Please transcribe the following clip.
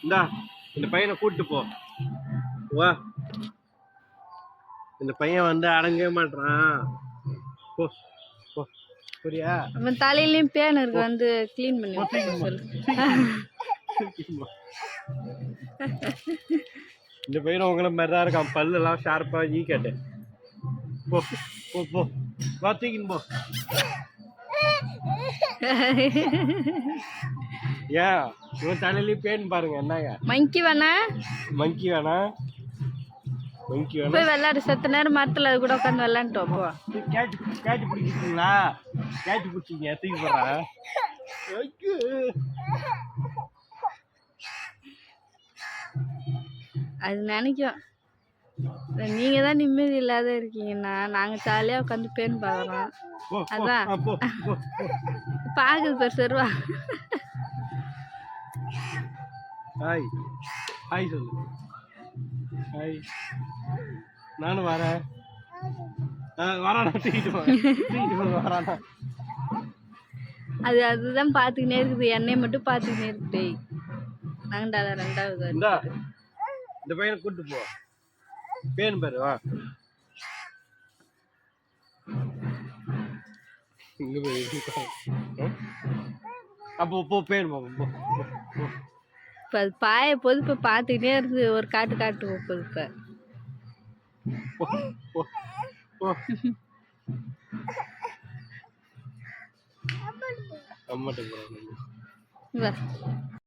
இந்தா இந்த பையனை கூட்டு போ. வா, இந்த பையன் வந்து அடங்கவே மாட்டான். போ போ, புரியா? அவன் தலையிலயும் பேன் இருக்கு, வந்து கிளீன் பண்ணி சொல்லு. இந்த பையன் உங்களை மாதிரி தான் இருக்கான், பல்லு எல்லாம் ஷார்ப்பா ஈ கேட்டு. போ போ போ, வா தூக்கின்னு போ. ஏன் இவன் தலையிலயும் பேன் பாருங்க. என்னங்க மங்கி வேணா? மங்கி வேணா? மங்கி வேணா? போய் விளையாடு, செத்த நேரம் மரத்துல அது கூட உட்காந்து விளையாண்டுட்டோம். போ. கேட்டு பிடிக்கிறீங்களா? கேட்டு பிடிச்சிங்க, தூக்கி போடுறேன். அது நினைக்கும் நீங்க தான் நிம்மதி இல்லாத இருக்கீங்கன்னா, நாங்க ஜாலியா உட்காந்து பேன் பாக்குறோம். அதான் பாக்குது பேர் சருவா. ஹாய் ஹாய் சொல்லு. ஹாய், நானும் வரேன். வரானா? தூக்கிட்டு போ வரானா? அதுதான் பாத்துக்கினே இருக்குது, என்னை மட்டும் பாத்துக்கினே இருக்குது. நாங்கடால ரெண்டாவது இந்த பையனை கூட்டு போ. பேன் பாரு, வா. இங்க போய் அப்போ போ, பேன் போ. இப்போ அது பாய போது இப்போ பார்த்துக்கிட்டே இருக்குது, ஒரு காட்டு போகுது இப்போ. அம்மாட்ட போ.